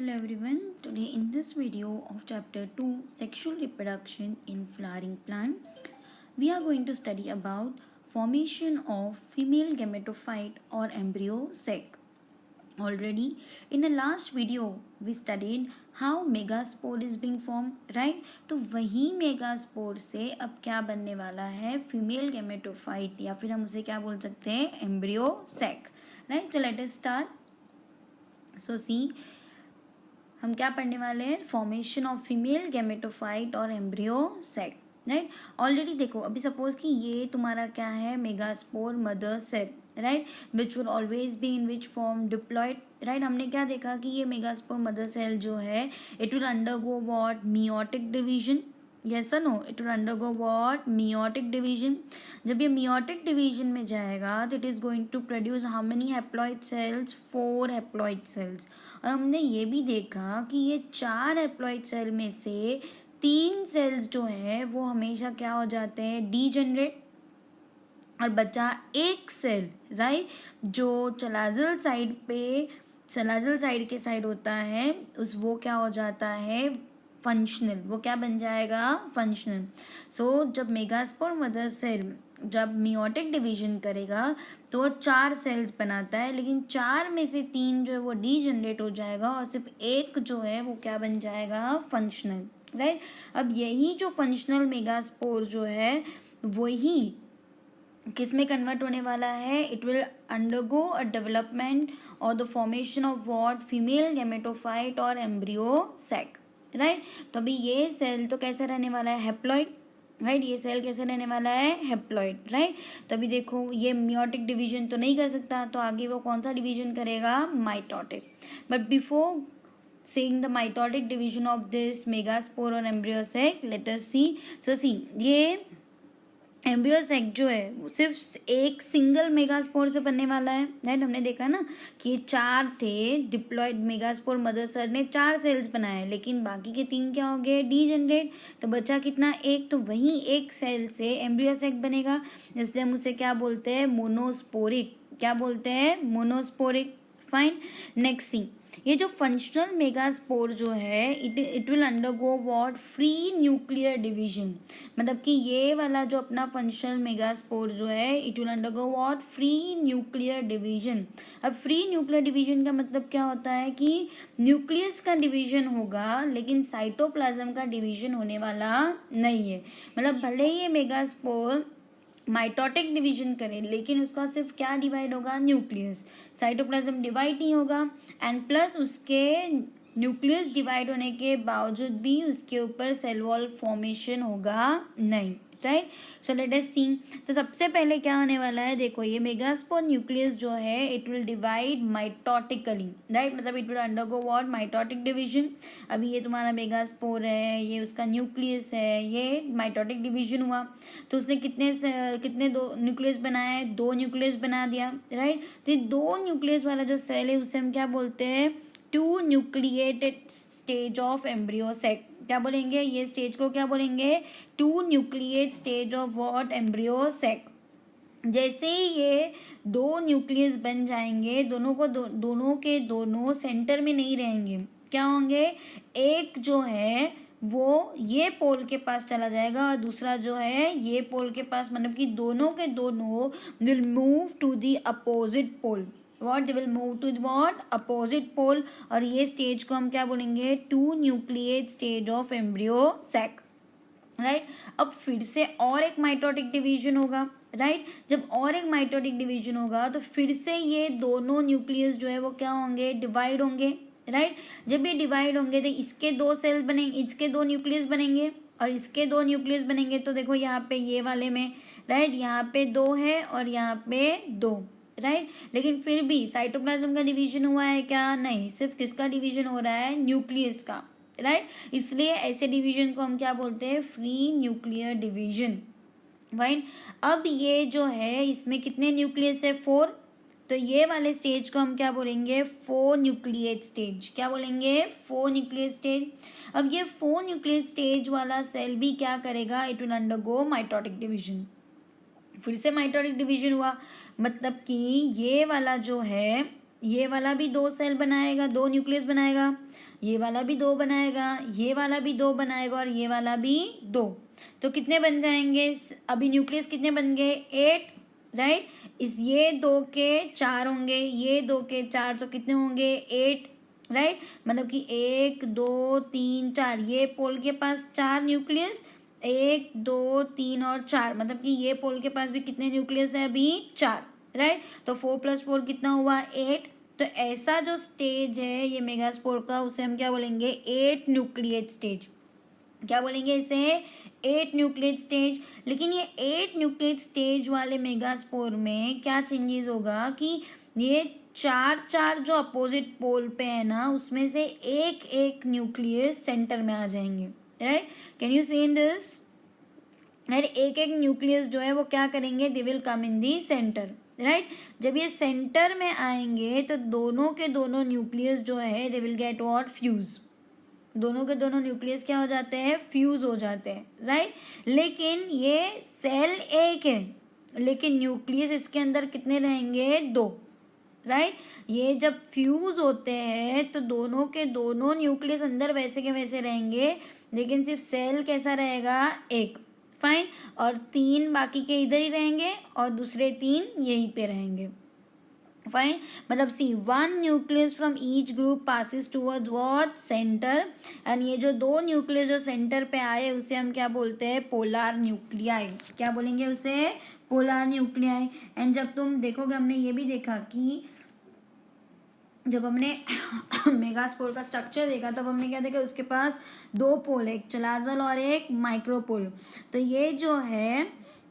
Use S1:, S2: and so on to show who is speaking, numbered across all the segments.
S1: Hello everyone, today in this video of chapter 2 sexual reproduction in flowering plant we are going to study about formation of female gametophyte or embryo sac. Already in the last video we studied how megaspore is being formed, right? तो वही megaspore से अब क्या बनने वाला है, female gametophyte या फिर हम उसे क्या बोल सकते हैं, एम्ब्रियो सैक, राइट? तो let us start. So see हम क्या पढ़ने वाले हैं, फॉर्मेशन ऑफ फीमेल गेमेटोफाइट और एम्ब्रियो सैक, राइट? ऑलरेडी देखो, अभी सपोज कि ये तुम्हारा क्या है, megaspore mother cell, right, which will always be in which form, diploid, right? हमने क्या देखा कि ये मेगास्पोर मदर सेल जो है it will undergo what, meiotic division. Yes और no, it will undergo what, meiotic division. जब ये मियोटिक डिवीजन में जाएगा तो it is going to produce how many haploid cells, 4 haploid cells. और हमने ये भी देखा कि ये 4 हैप्लॉइड सेल में से 3 सेल्स जो है वो हमेशा क्या हो जाते हैं, डीजेनरेट, और बचा एक सेल, राइट, जो चलाजल साइड पे, चलाजल साइड के साइड होता है, उस वो क्या हो जाता है, फंक्शनल. वो क्या बन जाएगा, फंक्शनल. सो जब मेगास्पोर मदर सेल जब मियोटिक डिवीजन करेगा तो 4 सेल्स बनाता है, लेकिन 4 में से 3 जो है वो डीजनरेट हो जाएगा और सिर्फ एक जो है वो क्या बन जाएगा, फंक्शनल, राइट? अब यही जो फंक्शनल मेगास्पोर जो है वही किस में कन्वर्ट होने वाला है, it will undergo a development और the formation of what, female gametophyte और एम्ब्रियो सैक, राइट? तो अभी ये सेल तो कैसे रहने वाला है, हैप्लॉइड, राइट? ये सेल कैसे रहने वाला है, हैप्लॉइड, राइट? तो अभी देखो ये मियोटिक डिवीजन तो नहीं कर सकता, तो आगे वो कौन सा डिवीजन करेगा, mitotic. But before seeing the mitotic division of this megaspore और embryo sac, let us see. So see, ये एम्ब्रियो सैक जो है वो सिर्फ एक सिंगल मेगास्पोर से बनने वाला है, राइट? हमने देखा ना कि 4 थे डिप्लॉयड, मेगास्पोर मदर सेल ने 4 सेल्स बनाए, लेकिन बाकी के 3 क्या हो गए, डीजनरेट. तो बचा कितना, एक. तो वही एक सेल से एम्ब्रियो सैक बनेगा, इसलिए हम उसे क्या बोलते हैं, मोनोस्पोरिक. क्या बोलते हैं, मोनोस्पोरिक. फाइन. नेक्स्ट सी, ये जो फंक्शनल मेगास्पोर जो है it will undergo what, free nuclear division. मतलब कि ये वाला जो अपना फंक्शनल मेगास्पोर जो है it will undergo what, free nuclear division. अब फ्री न्यूक्लियर डिवीजन का मतलब क्या होता है कि न्यूक्लियस का डिवीजन होगा लेकिन साइटोप्लाज्म का डिवीजन होने वाला नहीं है. मतलब भले ही ये मेगास्पोर माइटोटिक डिवीजन करें लेकिन उसका सिर्फ क्या डिवाइड होगा, न्यूक्लियस. साइटोप्लाज्म डिवाइड नहीं होगा, एंड प्लस उसके न्यूक्लियस डिवाइड होने के बावजूद भी उसके ऊपर सेल वॉल फॉर्मेशन होगा नहीं, राइट? सो लेट अस सी. तो सबसे पहले क्या होने वाला है, देखो ये मेगास्पोर न्यूक्लियस जो है it will divide mitotically, right? मतलब it will undergo what, mitotic division. अभी ये तुम्हारा मेगास्पोर है, ये उसका न्यूक्लियस है, ये माइटोटिक डिवीजन हुआ. तो उसने कितने दो न्यूक्लियस बनाए, 2 न्यूक्लियस बना दिया, राइट? तो ये 2 न्यूक्लियस वाला जो सेल है उसे हम क्या बोलते हैं, 2 nucleated stage of embryo sac. क्या बोलेंगे, ये स्टेज को क्या बोलेंगे, 2 nucleate stage of what, embryo sac. जैसे ही ये 2 न्यूक्लियस बन जाएंगे, दोनों को दोनों के दोनों सेंटर में नहीं रहेंगे. क्या होंगे, एक जो है वो ये पोल के पास चला जाएगा और दूसरा जो है ये पोल के पास. मतलब कि दोनों के दोनों will move to the opposite pole. What, they will move to what, opposite pole. और ये स्टेज को हम क्या बोलेंगे, 2 nucleate stage of embryo sac, right? अब फिर से और एक माइटोटिक डिवीजन होगा, राइट? जब और एक माइटोटिक डिवीजन होगा तो फिर से ये दोनों न्यूक्लियस जो है वो क्या होंगे, डिवाइड होंगे, राइट? जब ये डिवाइड होंगे तो इसके 2 सेल बनेंगे, इसके 2 न्यूक्लियस बनेंगे और इसके 2 न्यूक्लियस बनेंगे. तो देखो यहाँ पे ये वाले में, राइट, यहाँ पे 2 है और यहाँ पे 2, राइट? लेकिन फिर भी साइटोप्लाज्म का डिवीजन हुआ है क्या, नहीं, सिर्फ किसका डिवीजन हो रहा है, न्यूक्लियस का, राइट? इसलिए ऐसे डिवीजन को हम क्या बोलते हैं, फ्री न्यूक्लियर डिवीजन. फाइन. अब ये जो है इसमें कितने न्यूक्लियस है, 4. तो ये वाले स्टेज को हम क्या बोलेंगे, 4 न्यूक्लिएट स्टेज. क्या बोलेंगे, 4 न्यूक्लिएट स्टेज. अब ये 4 न्यूक्लिएट स्टेज वाला सेल भी क्या करेगा, it will undergo mitotic division. फिर से माइटोटिक डिवीजन हुआ, मतलब कि ये वाला जो है ये वाला भी 2 सेल बनाएगा, 2 न्यूक्लियस बनाएगा. ये वाला भी 2 बनाएगा, ये वाला भी 2 बनाएगा और ये वाला भी 2। तो कितने बन जाएंगे अभी न्यूक्लियस, कितने बन गए 8, राइट। ये 2 के 4 होंगे, ये 2 के 4, तो कितने होंगे 8, राइट। मतलब कि 1 2 3 4, ये पोल के पास 4 न्यूक्लियस, 1 2 3 और 4, मतलब कि ये पोल के पास भी कितने न्यूक्लियस है अभी 4, राइट। तो 4 + 4 कितना हुआ 8। तो ऐसा जो स्टेज है ये मेगास्पोर का, उसे हम क्या बोलेंगे 8 न्यूक्लिएट स्टेज। क्या बोलेंगे इसे 8 न्यूक्लिएट स्टेज। लेकिन ये 8 न्यूक्लिएट स्टेज वाले मेगास्पोर में क्या चेंजेस होगा कि ये 4 जो अपोजिट पोल पे है ना, उसमें से एक न्यूक्लियस सेंटर में आ जाएंगे, right. Can you see in this, right. एक न्यूक्लियस जो है वो क्या करेंगे, they will come in the centre, right. जब ये सेंटर में आएंगे तो दोनों के दोनों न्यूक्लियस जो है they will get what, fuse. दोनों के दोनों न्यूक्लियस क्या हो जाते हैं, फ्यूज हो जाते हैं, राइट। लेकिन ये सेल एक है, लेकिन न्यूक्लियस इसके अंदर कितने रहेंगे 2, राइट। ये जब फ्यूज होते हैं तो दोनों के दोनों न्यूक्लियस अंदर वैसे के वैसे रहेंगे, लेकिन सिर्फ सेल कैसा रहेगा एक, फाइन। और 3 बाकी के इधर ही रहेंगे और दूसरे 3 यहीं पे रहेंगे, फाइन। मतलब सी 1 nucleus from each group passes towards what, centre. And ये जो 2 न्यूक्लियस जो सेंटर पे आए उसे हम क्या बोलते हैं, पोलर न्यूक्लियाई। क्या बोलेंगे उसे, पोलर न्यूक्लियाई। एंड जब तुम देखोगे, हमने ये भी देखा कि जब हमने मेगास्पोर का स्ट्रक्चर देखा तब हमने क्या देखा, उसके पास 2 पोल है, एक चलाजल और एक माइक्रोपोल। तो ये जो है,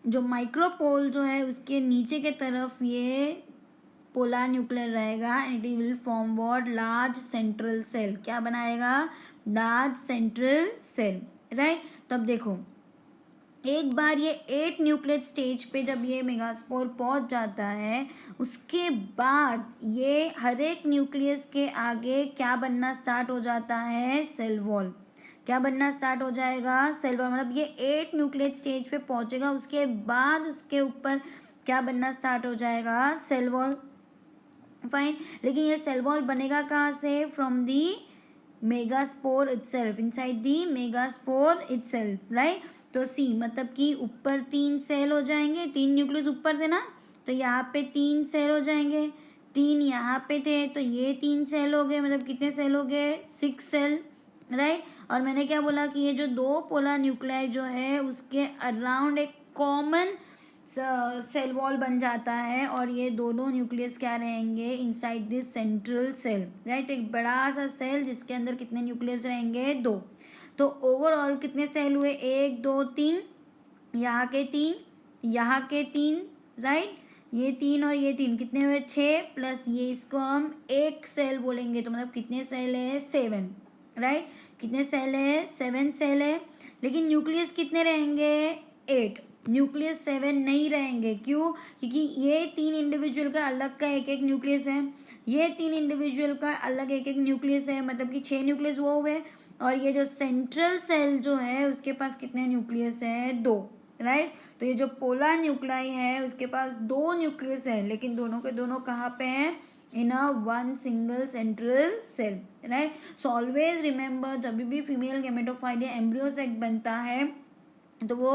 S1: जो माइक्रोपोल जो है उसके नीचे के तरफ ये पोलर न्यूक्लियर रहेगा and it will form what, large central cell. क्या बनाएगा, लार्ज सेंट्रल सेल, राइट। तब देखो एक बार ये 8 न्यूक्लियस स्टेज पे जब ये मेगास्पोर पहुंच जाता है, उसके बाद ये हर एक न्यूक्लियस के आगे क्या बनना स्टार्ट हो जाता है, सेल वॉल। क्या बनना स्टार्ट हो जाएगा, सेल वॉल। मतलब ये 8 न्यूक्लियस स्टेज पे पहुंचेगा, उसके बाद उसके ऊपर क्या बनना स्टार्ट हो जाएगा, सेल वॉल, फाइन। लेकिन ये सेल वॉल बनेगा कहाँ से, from the megaspore itself, inside the megaspore itself, right. तो सी मतलब कि ऊपर 3 सेल हो जाएंगे, 3 न्यूक्लियस ऊपर थे ना, तो यहाँ पे 3 सेल हो जाएंगे, 3 यहाँ पे थे तो ये 3 सेल हो गए। मतलब कितने सेल हो गए, 6 सेल, राइट। और मैंने क्या बोला कि ये जो 2 पोलर न्यूक्लियाई जो है उसके अराउंड एक कॉमन सेल वॉल बन जाता है और ये दोनों न्यूक्लियस क्या रहेंगे, inside this central cell, right. एक बड़ा सा सेल जिसके अंदर कितने न्यूक्लियस रहेंगे, 2। तो ओवरऑल कितने सेल हुए, 1 2 3, यहाँ के 3, यहाँ के 3, राइट। ये 3 और ये 3 कितने हुए, 6, प्लस ये इसको हम एक सेल बोलेंगे, तो मतलब कितने सेल है, 7, राइट। कितने सेल है, 7 सेल है। लेकिन न्यूक्लियस कितने रहेंगे, 8। न्यूक्लियस 7 नहीं रहेंगे, क्यों, क्योंकि ये 3 इंडिविजुअल का अलग का एक न्यूक्लियस है, ये 3 इंडिविजुअल का अलग एक न्यूक्लियस है, मतलब कि 6 न्यूक्लियस वो हुए। और ये जो सेंट्रल सेल जो है उसके पास कितने न्यूक्लियस है, 2, राइट। तो ये जो पोलर न्यूक्लियाई है उसके पास 2 न्यूक्लियस है, लेकिन दोनों के दोनों कहाँ पे हैं, in a 1 single central cell, right. So always remember, जब भी फीमेल गैमेटोफाइट या एम्ब्रियो सेक बनता है तो वो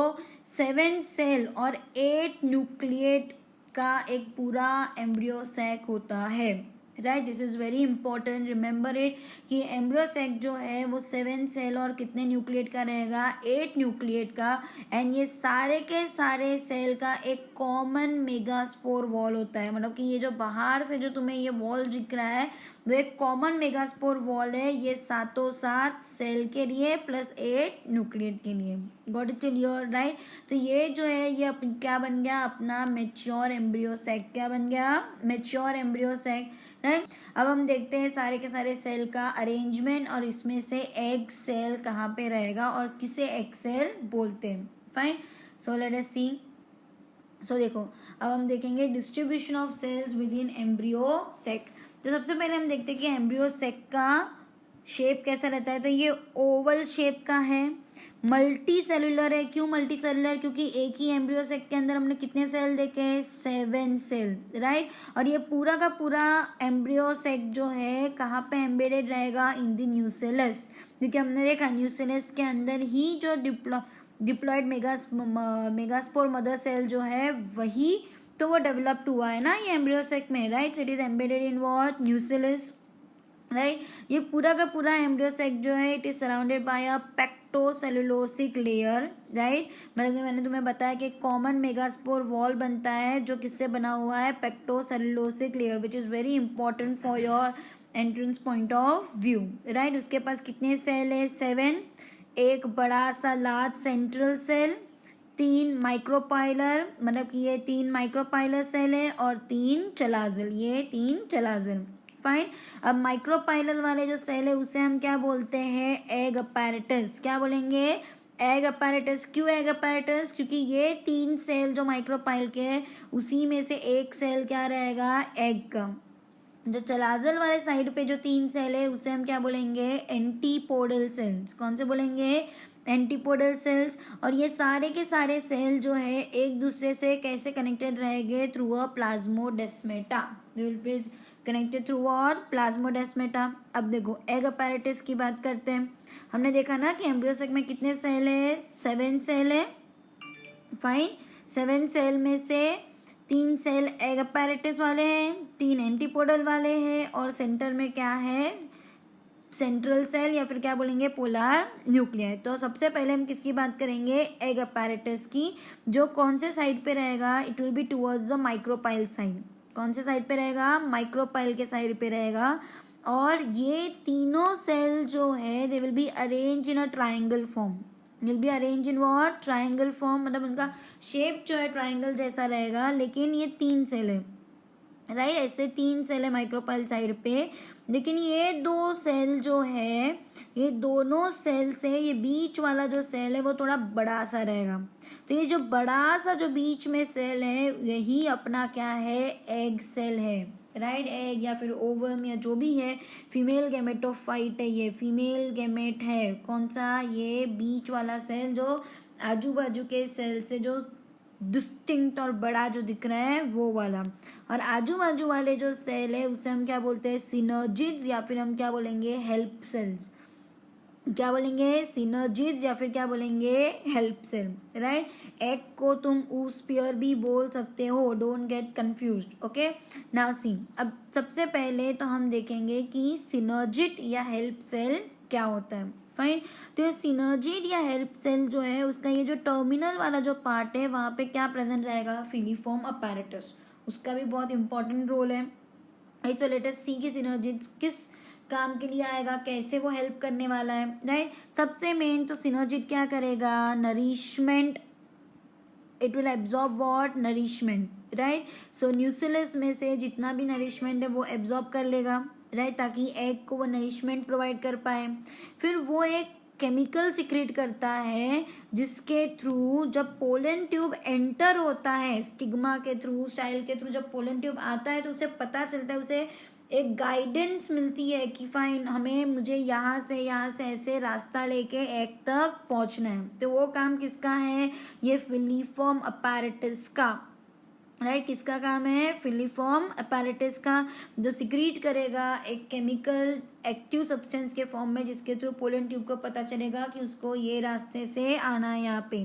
S1: 7 सेल और 8 न्यूक्लिएट का एक पूरा एम्ब्रियो सैक होता है, right. This is very important, remember it कि एम्ब्रियो सैक जो है वो 7 सेल और कितने न्यूक्लिएट का रहेगा, 8 न्यूक्लिएट का। एंड ये सारे के सारे सेल का एक कॉमन मेगास्पोर वॉल होता है। मतलब कि ये जो बाहर से जो तुम्हें ये वॉल दिख रहा है वो एक कॉमन मेगास्पोर वॉल है, ये सातों सात सेल के लिए प्लस 8 न्यूक्लिएट के लिए। Got it clear, right. तो ये जो है ये क्या बन गया, अपना मेच्योर एम्ब्रियो सैक। क्या बन गया, मेच्योर एम्ब्रियो सैक, राइट। अब हम देखते हैं सारे के सारे सेल का अरेंजमेंट और इसमें से एग सेल कहाँ पे रहेगा और किसे एग सेल बोलते हैं, फाइन। सो लेट अस सी। सो देखो अब हम देखेंगे distribution of cells within embryo sac. तो सबसे पहले हम देखते हैं कि एम्ब्रियो सैक का शेप कैसा रहता है, तो ये ओवल शेप का है। मल्टी सेलुलर है, क्यों मल्टी सेलुलर, क्योंकि एक ही एम्ब्रियो सेक के अंदर हमने कितने सेल देखे, 7 सेल, राइट। और ये पूरा का पूरा एम्ब्रियो सेक जो है कहाँ पे एम्बेडेड रहेगा, इन द न्यूसेलस, क्योंकि हमने देखा न्यूसेलस के अंदर ही जो डिप्लॉयड मेगास्पोर मदर सेल जो है वही तो वो डेवलप्ड हुआ है ना ये एम्ब्रियो सेक में, right. So it is embedded in what, nucellus, right. ये पूरा का पूरा एम्ब्रियो सेक जो है it is surrounded by a pectocellulosic layer, right. मतलब मैंने तुम्हें बताया कि कॉमन मेगास्पोर वॉल बनता है जो किससे बना हुआ है, pectocellulosic layer, which is very important for your entrance point of view, right. उसके पास कितने सेल है, 7, एक बड़ा सा लार्ज सेंट्रल सेल, 3 माइक्रोपाइलर, मतलब कि ये 3 माइक्रोपाइलर सेल है, और 3 चलाजल, ये 3 चलाजल, फाइन। अब माइक्रोपाइलर वाले जो सेल है उसे हम क्या बोलते हैं, एग अपैरेटस, क्या बोलेंगे, एग अपैरेटस। क्यों एग अपैरेटस, क्योंकि ये 3 सेल जो माइक्रोपाइल के हैं उसी में से एक सेल क्या रहेगा, एग का। जो चलाजल वाले साइड पे जो 3 सेल है उसे हम क्या बोलेंगे, एंटीपोडल सेल्स। कौन से बोलेंगे, एंटीपोडल सेल्स। और ये सारे के सारे सेल जो है एक दूसरे से कैसे कनेक्टेड रहेंगे, through a plasmodesmata, they will be connected through और प्लाज्मोडेस्मेटा। अब देखो एग अपैरेटस की बात करते हैं। हमने देखा ना कि एम्ब्रियो सेक में कितने सेल है, 7 सेल है, फाइन। 7 सेल में से 3 सेल एग अपैरेटस वाले हैं, 3 एंटीपोडल वाले हैं, और सेंटर में क्या है, सेंट्रल सेल, या फिर क्या बोलेंगे, पोलर न्यूक्लियर। तो सबसे पहले हम किसकी बात करेंगे, एग अपैरेटस की, जो कौन से साइड पे रहेगा, it will be towards the micropyle side. कौन से साइड पे रहेगा, माइक्रोपाइल के साइड पे रहेगा। और ये तीनों सेल जो है they will be arrange in a triangle form, will be arrange in what, triangle form, मतलब उनका शेप जो है ट्राइंगल जैसा रहेगा, लेकिन ये 3 सेल है, राइट। ऐसे 3 सेल है माइक्रोपाइल साइड पे, लेकिन ये 2 सेल जो है, ये दोनों सेल से ये बीच वाला जो सेल है वो थोड़ा बड़ा सा रहेगा। तो ये जो बड़ा सा जो बीच में सेल है यही अपना क्या है, एग सेल है, राइट। एग या फिर ओवम या जो भी है, फीमेल गैमेटोफाइट है, ये फीमेल गैमेट है। कौन सा, ये बीच वाला सेल जो आजू बाजू के सेल से जो डिस्टिंक्ट और बड़ा जो दिख रहा है वो वाला। और आजू बाजू वाले जो सेल है उसे हम क्या बोलते हैं, सिनर्जिड्स, या फिर हम क्या बोलेंगे, हेल्प सेल्स। क्या बोलेंगे, सिनर्जिड्स, या फिर क्या बोलेंगे, हेल्प सेल, राइट। एग को तुम ऊस्पियर भी बोल सकते हो, don't get confused, okay. Now see, अब सबसे पहले तो हम देखेंगे कि सिनर्जिड या हेल्प सेल क्या होता है, फाइन। तो ये सिनर्जिड या हेल्प सेल जो है उसका ये जो टर्मिनल वाला जो पार्ट है वहाँ पे क्या प्रेजेंट रहेगा, फिलीफॉर्म अपैरेटस, उसका भी बहुत इंपॉर्टेंट रोल है। सो लेट अस सी कि सिनर्जिड्स किस काम के लिए आएगा, कैसे वो हेल्प करने वाला है, राइट। सबसे मेन तो सिनर्जिड क्या करेगा, nourishment, it will absorb what, nourishment, right. सो न्यूसिलस में से जितना भी नरिशमेंट है वो एब्जॉर्ब कर लेगा, राइट, ताकि एग को वो नरिशमेंट प्रोवाइड कर पाए। फिर वो एक केमिकल सिक्रेट करता है जिसके थ्रू जब पोलन ट्यूब एंटर होता है, स्टिग्मा के थ्रू, स्टाइल के थ्रू जब पोलन ट्यूब आता है तो उसे पता चलता है, उसे एक गाइडेंस मिलती है कि फाइन हमें, मुझे यहाँ से ऐसे रास्ता लेके एग तक पहुँचना है। तो वो काम किसका है, ये फिलीफॉर्म अपैरेटस का, राइट। किसका काम है, फिलीफॉर्म अपैरेटस का, जो सिक्रीट करेगा एक केमिकल एक्टिव सब्सटेंस के फॉर्म में, जिसके थ्रू पोलन ट्यूब को पता चलेगा कि उसको ये रास्ते से आना है यहाँ पे।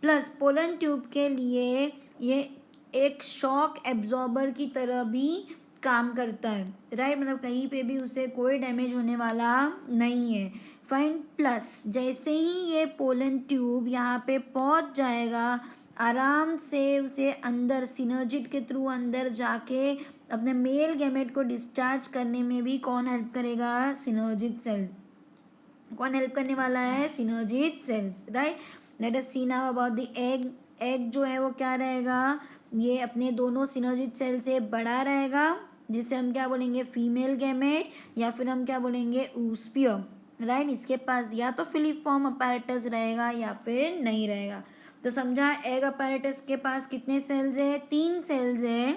S1: प्लस पोलन ट्यूब के लिए ये एक शॉक एब्जॉर्बर की तरह भी काम करता है, राइट। मतलब कहीं पे भी उसे कोई डैमेज होने वाला नहीं है, फाइन। प्लस जैसे ही ये पोलन ट्यूब यहाँ पे पहुँच जाएगा, आराम से उसे अंदर सिनर्जिड के थ्रू अंदर जाके अपने मेल गैमेट को डिस्चार्ज करने में भी कौन हेल्प करेगा, सिनर्जिड सेल। कौन हेल्प करने वाला है, synergid cells, right. Let us see now about the egg. Egg जो है वो क्या रहेगा, ये अपने दोनों सिनर्जिड सेल से बड़ा रहेगा, जिसे हम क्या बोलेंगे, फीमेल गैमेट, या फिर हम क्या बोलेंगे, ऊस्पियर, राइट। इसके पास या तो फिलीफॉर्म अपैरेटस रहेगा या फिर नहीं रहेगा। तो समझा, एग अपैरेटस के पास कितने सेल्स है, 3 सेल्स है,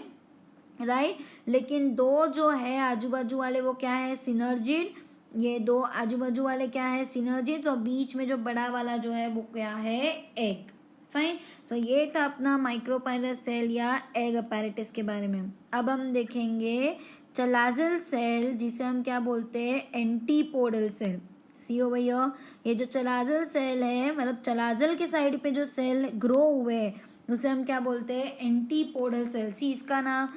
S1: राइट। लेकिन 2 जो है आजू बाजू वाले वो क्या है, सिनर्जिड, ये दो आजू बाजू वाले क्या है, सिनर्जिड्स, और बीच में जो बड़ा वाला जो है वो क्या है, एग। फाइन। तो ये था अपना माइक्रोपाइलस सेल या एग अपैरेटस के बारे में। अब हम देखेंगे चलाजल सेल, जिसे हम क्या बोलते हैं, एंटीपोडल सेल। सी हो भैया, ये जो चलाजल सेल है, मतलब चलाजल के साइड पे जो सेल ग्रो हुए हैं उसे हम क्या बोलते हैं, एंटीपोडल सेल। सी, इसका ना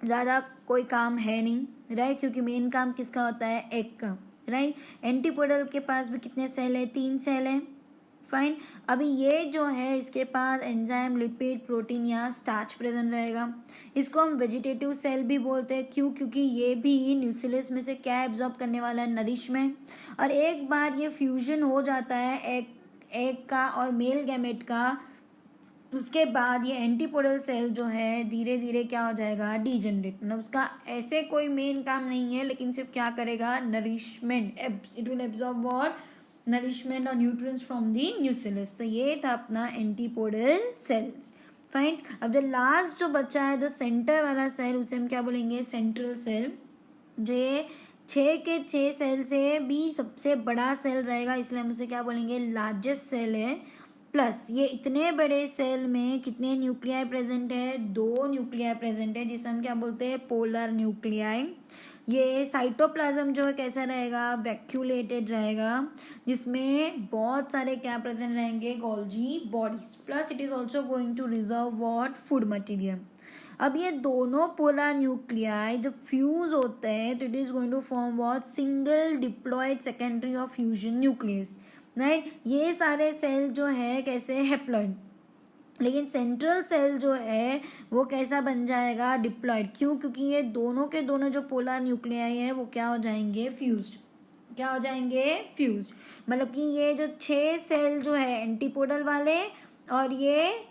S1: ज़्यादा कोई काम है नहीं, राइट, क्योंकि मेन काम किसका होता है, एग का, राइट। एंटीपोडल के पास भी कितने सेल है, 3 सेल है। फाइन। अभी ये जो है इसके पास एंजाइम, लिपिड, प्रोटीन या स्टार्च प्रेजेंट रहेगा। इसको हम वेजिटेटिव सेल भी बोलते हैं। क्यों? क्योंकि ये भी न्यूक्लियस में से क्या एब्जॉर्ब करने वाला है, नरिशमेंट। और एक बार ये फ्यूजन हो जाता है एग का और मेल गैमेट का, उसके बाद ये एंटीपोडल सेल जो है धीरे धीरे क्या हो जाएगा, डीजनरेट। मतलब उसका ऐसे कोई मेन काम नहीं है, लेकिन सिर्फ क्या करेगा, nourishment, it will absorb what, nourishment और न्यूट्रिएंट्स फ्रॉम दी न्यूक्लियस। तो ये था अपना एंटीपोडल सेल्स। फाइन। अब जो लास्ट जो बचा है, जो सेंटर वाला सेल, उसे हम क्या बोलेंगे, सेंट्रल सेल। जो ये 6 के 6 सेल से भी सबसे बड़ा सेल रहेगा, इसलिए हम उसे क्या बोलेंगे, लार्जेस्ट सेल है। प्लस ये इतने बड़े सेल में कितने न्यूक्लियाई प्रेजेंट है, 2 न्यूक्लियाई प्रेजेंट है, जिसे हम क्या बोलते हैं, पोलर न्यूक्लियाई। ये साइटोप्लाज्म जो है कैसा रहेगा, वैक्यूलेटेड रहेगा, जिसमें बहुत सारे क्या प्रेजेंट रहेंगे, Golgi bodies. Plus it is also going to reserve what, food material. अब ये दोनों पोलर न्यूक्लियाई जब फ्यूज होते हैं तो it is going to form what, single diploid secondary of fusion nucleus, right. ये सारे सेल जो है कैसे, हैप्लॉइड। लेकिन सेंट्रल सेल जो है वो कैसा बन जाएगा, डिप्लॉयड। क्यों? क्योंकि ये दोनों के दोनों जो पोलर न्यूक्लियाई है वो क्या हो जाएंगे, फ्यूज्ड। क्या हो जाएंगे, फ्यूज्ड। मतलब कि ये जो 6 सेल जो है एंटीपोडल वाले और ये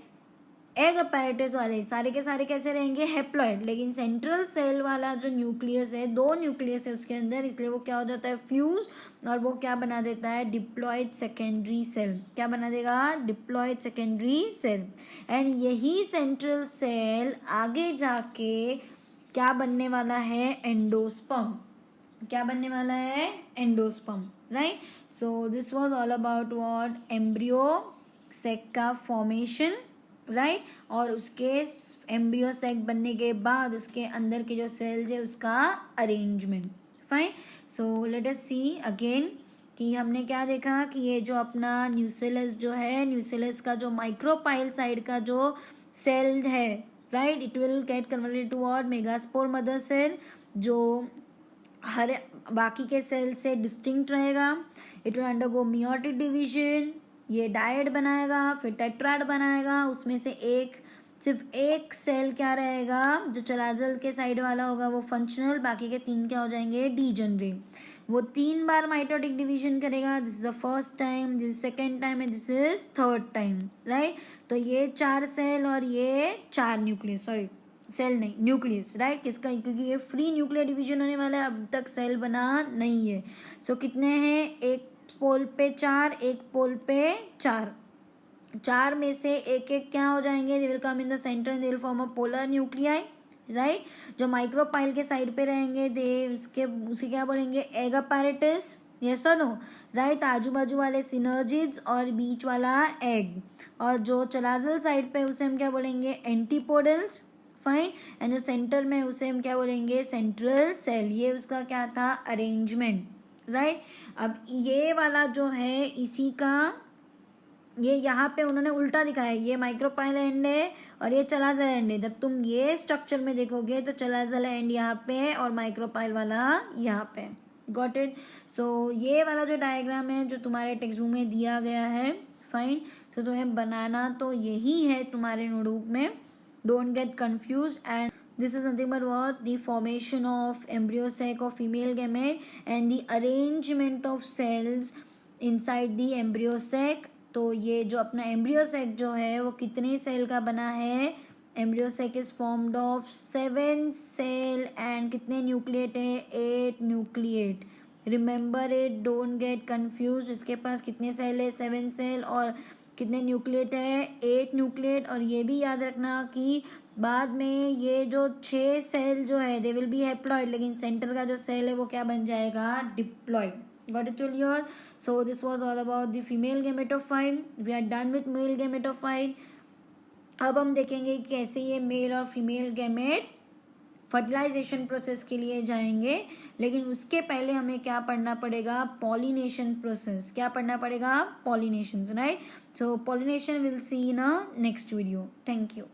S1: एग अपैरेटस वाले, सारे के सारे कैसे रहेंगे, हैप्लॉइड। लेकिन सेंट्रल सेल वाला जो न्यूक्लियस है, 2 न्यूक्लियस है उसके अंदर, इसलिए वो क्या हो जाता है, फ्यूज, और वो क्या बना देता है, डिप्लॉयड सेकेंडरी सेल। क्या बना देगा, डिप्लॉयड सेकेंडरी सेल। एंड यही सेंट्रल सेल आगे जाके क्या बनने वाला है, एंडोस्पर्म। क्या बनने वाला है, endosperm, right. So this was all about what, embryo sac का फॉर्मेशन, राइट। और उसके एम्ब्रियो सेक बनने के बाद उसके अंदर के जो सेल्स है उसका arrangement. Fine. So let us see again कि हमने क्या देखा कि ये जो अपना न्यूक्लियस जो है, न्यूक्लियस का जो माइक्रोपाइल साइड का जो सेल है, right, it will get converted to what, megaspore mother cell, जो हर बाकी के सेल से डिस्टिंक्ट रहेगा। It will undergo meiotic division, ये डायड बनाएगा, फिर टेट्राड बनाएगा, उसमें से सिर्फ एक सेल क्या रहेगा, जो चलाजल के साइड वाला होगा वो फंक्शनल, बाकी के 3 क्या हो जाएंगे, डीजनरेट। वो 3 बार माइटोटिक डिवीजन करेगा, this is the first time, this is second time and this is third time, right. तो ये 4 सेल और ये 4 न्यूक्लियस, सॉरी सेल नहीं, न्यूक्लियस, राइट। किसका, क्योंकि ये फ्री न्यूक्लियर डिवीजन होने वाला है, अब तक सेल बना नहीं है। सो कितने हैं, एक पोल पे 4, एक पोल पे 4, 4 में से एक एक क्या हो जाएंगे, दे will come in the centre and they will form a polar nuclei, right. जो माइक्रोपाइल के साइड पे रहेंगे दे उसे क्या बोलेंगे, एग अपैरेटस, यस और नो, राइट। आजू बाजू वाले सिनर्जिड्स और बीच वाला एग, और जो चलाजल साइड पे उसे हम क्या बोलेंगे, एंटीपोडल्स। फाइन। एंड जो सेंटर में उसे हम क्या बोलेंगे, सेंट्रल सेल। ये उसका क्या था, अरेंजमेंट, राइट। अब ये वाला जो है इसी का, ये यहाँ पे उन्होंने उल्टा दिखाया है, ये माइक्रोपाइल एंड है और ये चलाजल एंड है। जब तुम ये स्ट्रक्चर में देखोगे तो चलाजल एंड यहाँ पे है और माइक्रोपाइल वाला यहाँ पे, गॉट इट। सो ये वाला जो डायग्राम है जो तुम्हारे टेक्स्ट बुक में दिया गया है, फाइन। सो तुम्हें बनाना तो यही है तुम्हारे नोटबुक में, don't get confuse. And this is nothing but what, the formation of embryo sac of female gamete and the arrangement of cells inside the embryo sac। तो ये जो अपना एम्ब्रियो सेक जो है वो कितने सेल का बना है, embryo sac is formed of 7 cell and कितने न्यूक्लिएट है, 8 nucleate. Remember it, don't get confuse. इसके पास कितने सेल है, 7 सेल, और कितने न्यूक्लिएट है, 8 न्यूक्लिएट। और ये भी याद रखना कि बाद में ये जो 6 सेल जो है दे विल बी हैप्लॉइड, लेकिन सेंटर का जो सेल है वो क्या बन जाएगा, diploid. Got it till here? So this was all about the female gametophyte. We are done with male gametophyte. अब हम देखेंगे कि कैसे ये मेल और फीमेल गैमेट फर्टिलाइजेशन प्रोसेस के लिए जाएंगे, लेकिन उसके पहले हमें क्या पढ़ना पड़ेगा, पॉलिनेशन प्रोसेस. क्या पढ़ना पड़ेगा, pollination, right. So pollination will see in a next video. Thank you.